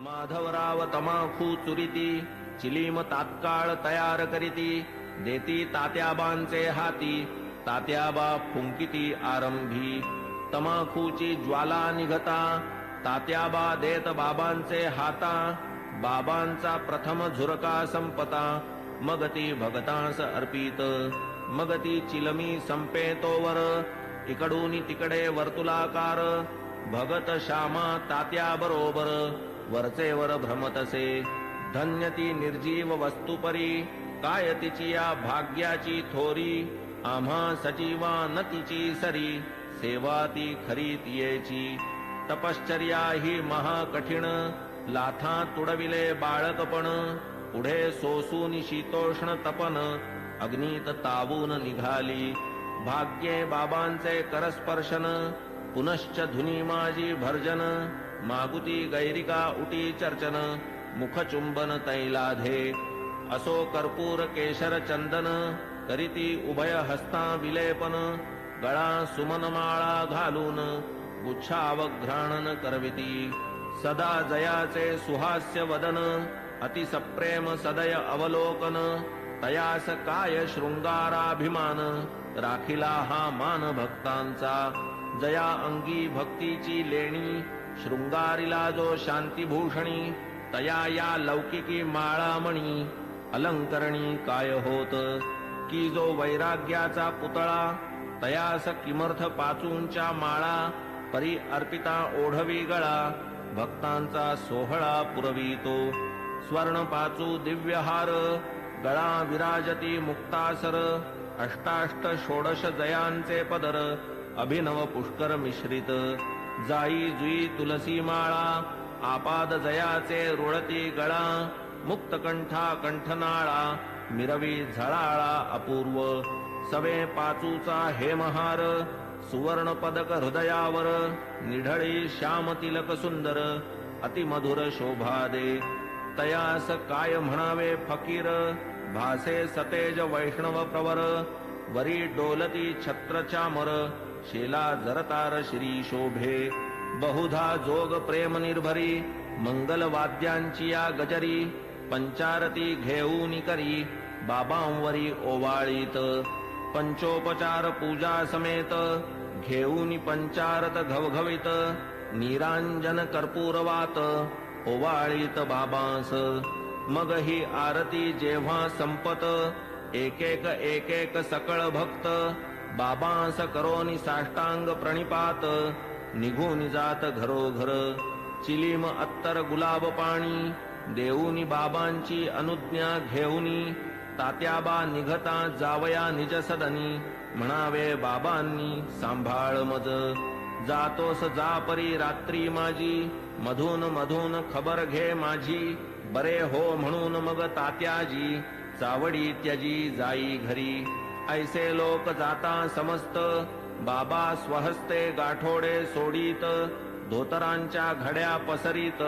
माधवराव तमाखू चुरिती चिलीम तात्काळ तयार करीती देती तात्याबांचे हाती तात्याबा फुंकिती आरंभी तमाखूची ज्वाला निघता तात्याबा देत बाबांचे हाता बाबांचा प्रथम झुरका संपता मग ती भगतांस अर्पित मग ती चिलमी संपे तोवर इकडून तिकडे वर्तुलाकार भगत श्यामा तात्या बरोबर वरचे वर भ्रमतसे धन्य ती निर्जीव वस्तुपरी काय तिची या भाग्याची थोरी आम्हा सजीवा न तिची सरी सेवा ती खरी तियेची तपश्चर्या ही महाकठीण लाथा तुडविले बाळकपण पुढे सोसून शीतोष्ण तपन अग्नीत तावून निघाली भाग्ये बाबांचे करस्पर्शन पुनश्च धुनी माझी भर्जन मागुती गैरिका उटी चर्चन मुखचुंबन तैलाधे असो कर्पूर केशर चंदन करीती उभय हस्ता विलेपन गळा सुमनमाळा घालून गुच्छावघ्राणन करविती सदा जयाचे सुहास्य वदन अतिसप्रेम सदय अवलोकन तयास काय शृंगाराभिमान राखिला हा मान भक्तांचा जया अंगी भक्तीची लेणी शृंगारिला जो शांतीभूषणी तया या लौकिकी माळामणी अलंकरणी काय होत की जो वैराग्याचा पुतळा तयास किमर्थ पाचूंच्या माळा परी अर्पिता ओढवी गळा भक्तांचा सोहळा पुरवितो स्वर्ण पाचू दिव्यहार गळा विराजती मुक्तासर अष्टाष्ट षोडश जयांचे पदर अभिनव पुष्कर मिश्रित जाई जुई तुलसी माळा आपाद जयाचे रुळती गळा मुक्तकंठा कंठनाळा मिरवी झळाळा अपूर्व सवे पाचूचा हेमहार सुवर्ण पदक हृदयावर निढळी श्याम तिलक सुंदर अतिमधुर शोभा दे तयास काय म्हणावे फकीर भासे सतेज वैष्णव प्रवर वरी डोलती छत्र चामर शेला जरतार श्री शोभे बहुधा जोग प्रेम निर्भरी मंगल वाद्यांची या गजरी पंचारती घेऊनी करी बाबांवरी ओवाळीत पंचोपचार पूजा समेत घेऊनी पंचारत घवघवित निरांजन कर्पूरवात ओवाळीत बाबांस मग ही आरती जेव्हा संपत एक एक सकळ भक्त बाबांस करोनी साष्टांग प्रणिपात निघून जात घरोघर चिलीम अत्तर गुलाब पाणी देऊनी बाबांची अनुज्ञा घेऊनी तात्याबा निघता जावया निज सदनी म्हणावे बाबांनी सांभाळ मज जातोस जापरी रात्री माझी मधून मधून खबर घे माझी बरे हो म्हणून मग तात्याजी चावडी त्यजी जाई घरी ऐसे लोक जाता समस्त बाबा स्वहस्ते गाठोडे सोडीत धोतरांच्या घड्या पसरीत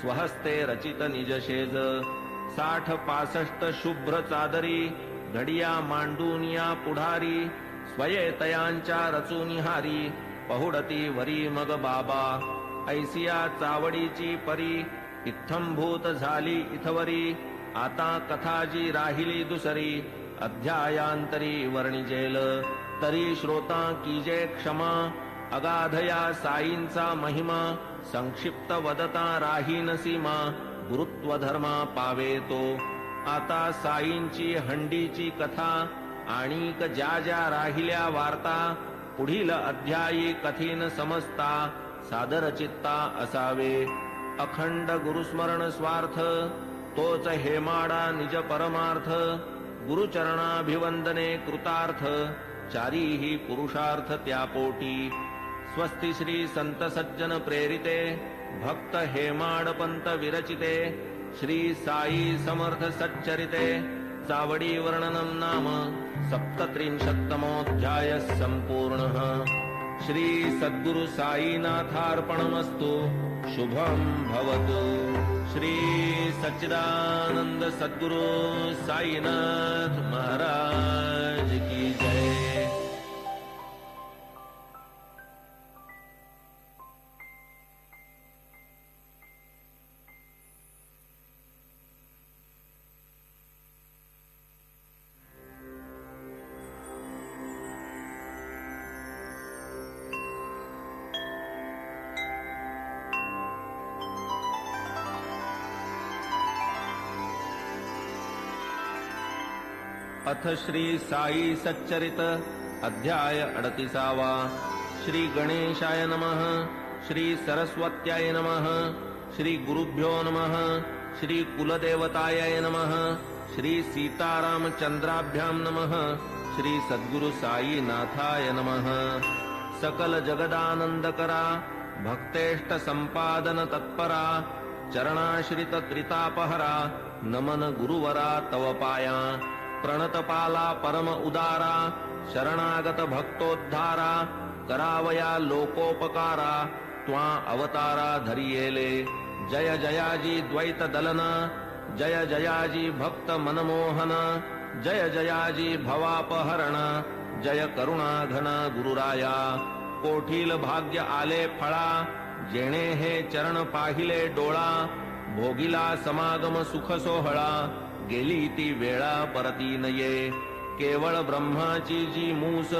स्वहस्ते रचित निजशेज 60-65 शुभ्र चादरी घडिया मांडून या पुढारी स्वये तयांच्या रचून हारी पहुडती वरी मग बाबा ऐसिया चावडीची परी इत्थंभूत झाली इथवरी आता कथा जी राहिली दुसरी अध्यायांतरी वर्णिजेल तरी श्रोता कीजे क्षमा अगाधया साईंचा महिमा संक्षिप्त वदता राहीन सीमा गुरुत्व धर्मा पावे तो आता साईंची हंडीची कथा आणिक ज्या ज्या राहिल्या वार्ता पुढील अध्यायी कथीन समजता सादर चित्ता असावे अखंड गुरुस्मरण स्वार्थ तोच हेमाडा निज परमार्थ गुरुचरणाभिवंदने कृतार्थ चारीही पुरुषार्थ त्या पोटी स्वस्ति श्री संत सज्जन प्रेरिते भक्त हेमाडपंत विरचिते श्री साई समर्थ सच्चरिते चावडी वर्णनम नाम 37तमोऽध्याय संपूर्णः श्री सद्गुरु साईनाथार्पणमस्तु शुभं भवतु श्री सच्चिदानंद सद्गुरु साईनाथ महाराज की जय। अथ श्री साई सच्चरित अध्याय 38वा। श्री गणेशाय नमः। श्री सरस्वत्याय नमः। श्री गुरुभ्यो नमः। श्री कुलदेवताय नमः। श्री सीतारामचंद्राभ्यां नमः। श्री सद्गुरु साई नाथाय नमः। सकल जगदानंदकरा भक्तेष्ट संपादन तत्परा चरणाश्रित त्रितापहरा नमन गुरुवरा तव पाया प्रणतपाला परम उदारा शरणागत भक्तोद्धारा करावया लोकोपकारा त्वा अवतारा धरियेले जय जयाजी द्वैत दलना जय जयाजी भक्त मनमोहन जय जयाजी भवापहरण जय करुणा घन गुरुराया कोठील भाग्य आले फळा जेणे हे चरण पाहिले डोळा भोगिला समागम सुख सोहळा गेली ती वेळा परती नये केवळ ब्रह्माची जी मूस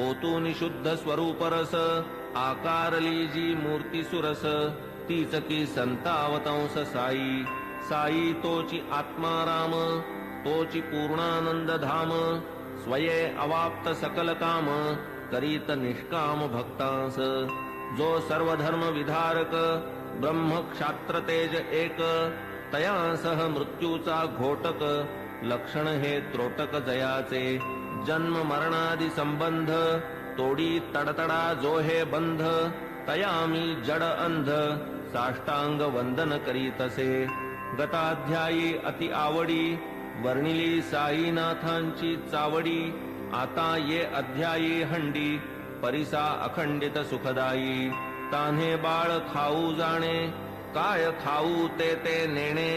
ओतून शुद्ध स्वरूप रस आकारली जी मूर्ती सुरस तीच की संतावतंस साई साई तोची आत्माराम तोची पूर्णानंद धाम स्वये अवाप्त सकल काम करीत निष्काम भक्तांस जो सर्वधर्म विधारक ब्रह्म क्षात्र तेज एक तया सह मृत्यूचा घोटक लक्षण हे त्रोटक जयाचे जन्म मरणादि संबंध तोडी तडतडा जो हे बंध तया मी जड अंध साष्टांग वंदन करीतसे गताध्यायी अति आवडी वर्णिली साईनाथांची चावडी आता ये अध्यायी हंडी परिसा अखंडित सुखदायी तान्हे बाळ खाऊ जाणे काय खाऊ ते ते नेणे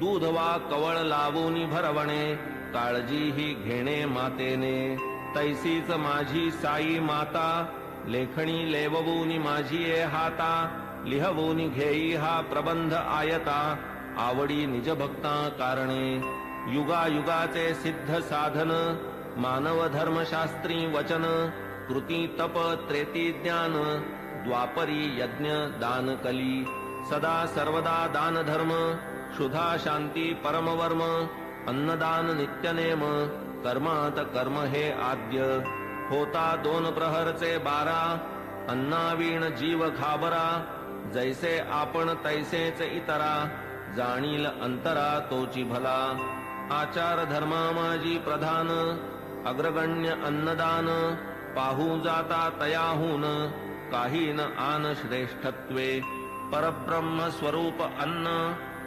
दूध वा कवळ लावून भरवणे काळजी ही घेणे मातेने तैसीच माझी साई माता लेखणी लेववून माझी ये हाता लिहवून घेई हा प्रबंध आयता आवडी निज भक्ता कारणे युगायुगाचे सिद्ध साधन मानव धर्मशास्त्री वचन कृती तप त्रेती ज्ञान द्वापरी यज्ञ दान कली सदा सर्वदा दान धर्म क्षुधा शांती परमवर्म अन्नदान नित्यनेम कर्मात कर्म हे आद्य होता 2 प्रहरचे 12 अन्नावीण जीव घाबरा जैसे आपण तैसेच इतरा जाणील अंतरा तोची भला आचार धर्मा माझी प्रधान अग्रगण्य अन्नदान पाहू जाता तयाहून काही न आन श्रेष्ठत्वे परब्रह्म स्वरूप अन्न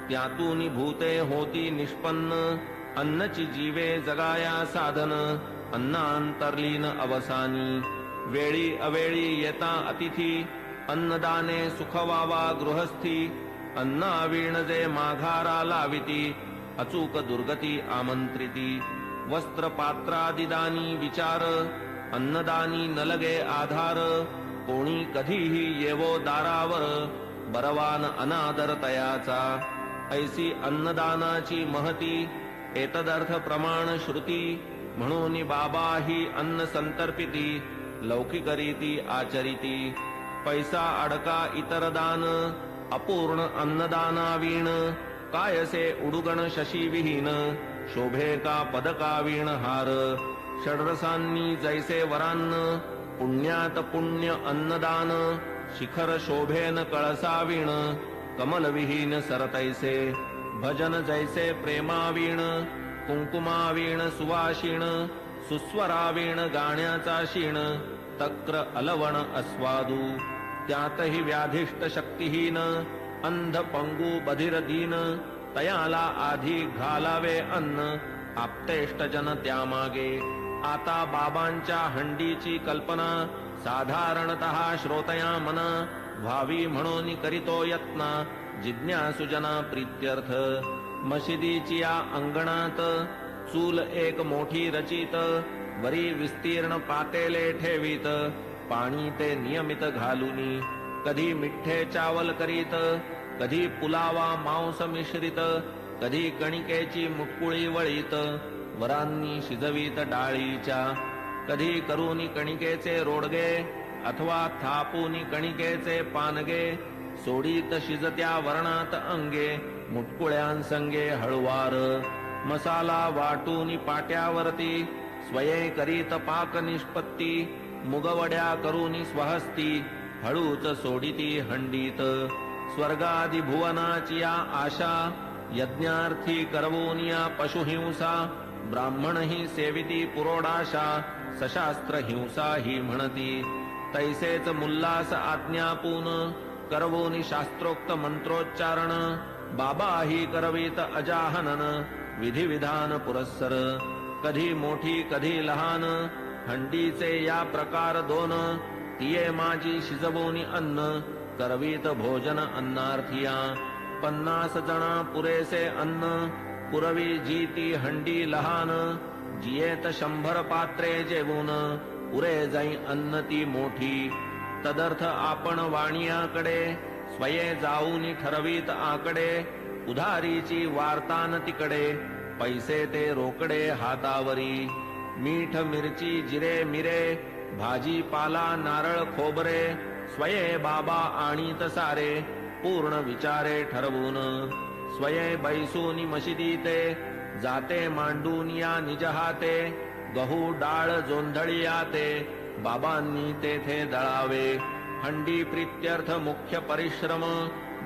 त्यातून भूते होती निष्पन्न अन्नची जीवे जगाया साधन अन्नांतर्लीन अवसानी वेळी अवेळी येता अतिथी अन्नदाने सुखवावा गृहस्थी अन्नावीण जे माघारा लाविती अचूक दुर्गती आमंत्रिती वस्त्र पात्रादिदानी विचार अन्नदानी नलगे आधार कोणी कधीही येवो दारावर बरवान अनादर तयाचा ऐसी अन्नदानाची महती एतदर्थ प्रमाण श्रुती म्हणून बाबा ही अन्न संतर्पिती लौकिकरीती आचरिती पैसा अडका इतर दान अपूर्ण अन्नदानावीण कायसे उडुगण शशी विहीन शोभे का पदकावीण हार षड्रसांनी जैसे वरान्न पुण्यात पुण्य अन्नदान शिखर शोभेन कळसावीण कमलविहीन सरतैसे भजन जैसे प्रेमावीण कुंकुमावीण सुवाशीण सुस्वरावीण गाण्याचा शीण तक्र अलवण अस्वादू त्यातही व्याधिष्ट शक्तिहीन अंध पंगू बधिर दीन तयाला आधी घालावे अन्न आप्तेष्ट जन त्यामागे आता बाबांच्या हंडीची कल्पना साधारणतः श्रोतया मन व्हावी म्हणून करीतो यत्न जिज्ञासुजना प्रीत्यर्थ मशिदीची या अंगणात चूल एक मोठी रचित वरी विस्तीर्ण पातेले ठेवीत पाणी ते नियमित घालूनी कधी मिठ्ठे चावल करीत कधी पुलावा मांस मिश्रित कधी कणिकेची मुटकुळी वळीत वरांनी शिजवीत डाळीच्या कधी करूनी कणिकेचे रोडगे अथवा थापूनी कणिकेचे पानगे सोडीत शिजत्या वर्णात अंगे मुटकुळ्यांसंगे हळुवार मसाला वाटूनी पाट्यावरती स्वये करीत पाक निष्पत्ती मुगवड्या करूनी स्वहस्ती हळूच सोडिती हंडीत स्वर्गादि भुवनाची या आशा यज्ञार्थी करवोनिया पशुहिंसा ब्राह्मण ही सेविती पुरोडाशा सशास्त्र हिंसा ही म्हणती तैसेच मुल्लास आज्ञापून करवोनी शास्त्रोक्त मंत्रोच्चारण बाबा ही करवीत अजाहनन विधिविधान पुरस्सर कधी मोठी कधी लहान हंडीचे या प्रकार दोन तिये माझी शिजवोनी अन्न करवीत भोजन अन्नार्थिया 50 जना पुरेसे अन्न पुरवी जी ती हंडी लहान जियेत 100 पात्रे जेवून पुरे जाई अन्न ती मोठी तदर्थ आपण वाणियाकडे स्वये जाऊनी ठरवीत आकडे उधारीची वार्तान तिकडे पैसे ते रोकडे हातावरी मीठ मिरची जिरे मिरे भाजीपाला नारळ खोबरे स्वये बाबा आणीत सारे पूर्ण विचारे ठरवून स्वये बैसूनी मशिदीते जाते मांडून या निज हाते गहू डाळ जोंधळियाते बाबांनी तेथे दळावे हंडी प्रीत्यर्थ मुख्य परिश्रम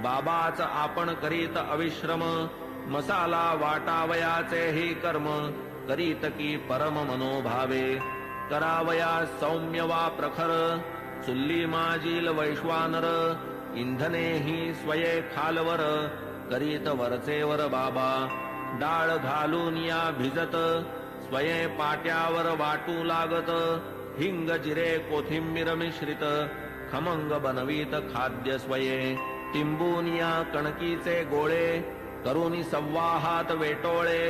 बाबाच आपण करीत अविश्रम मसाला वाटावयाचे ही कर्म करीत की परम मनोभावे करावया सौम्य वा प्रखर चुल्ली माजील वैश्वानर इंधने ही स्वये खालवर करीत वरचेवर बाबा डाळ घालून या भिजत स्वये पाट्यावर वाटू लागत हिंग जिरे कोथिंबीर मिश्रित खमंग बनवीत खाद्य स्वये टिंबून या कणकीचे गोळे करूनी सव्वाहात वेटोळे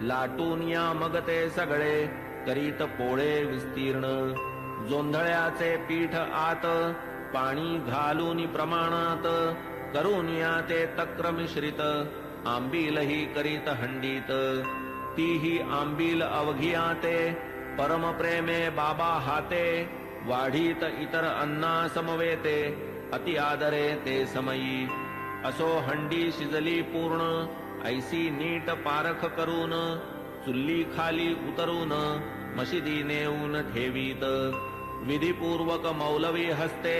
लाटून या मग ते सगळे करीत पोळे विस्तीर्ण जोंधळ्याचे पीठ आत पाणी घालून प्रमाणात करून या ते तक्र मिश्रित आंबीलही करीत हंडीत तीही आंबील अवघियाते परम प्रेमे बाबा हाते वाढीत इतर अन्ना समवेते अति आदरे ते समयी असो हंडी शिजली पूर्ण ऐसी नीट पारख करून चुल्ली खाली उतरून मशिदी नेऊन ठेवीत विधिपूर्वक मौलवी हस्ते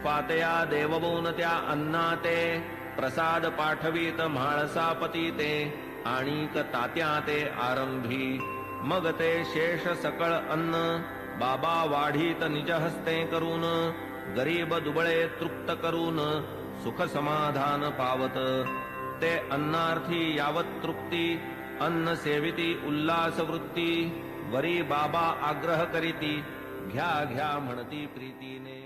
फातया देववून त्या अन्नाते प्रसाद पाठवीत म्हाळसापती ते आणिक तात्या ते आरंभी मग ते शेष सकळ अन्न बाबा वाढीत निज हस्ते करून गरीब दुबळे तृप्त करून सुख समाधान पावत ते अन्नार्थी यावत तृप्ती अन्न सेविती उल्लास वृत्ती वरी बाबा आग्रह करीती घ्या घ्या म्हणती प्रीतीने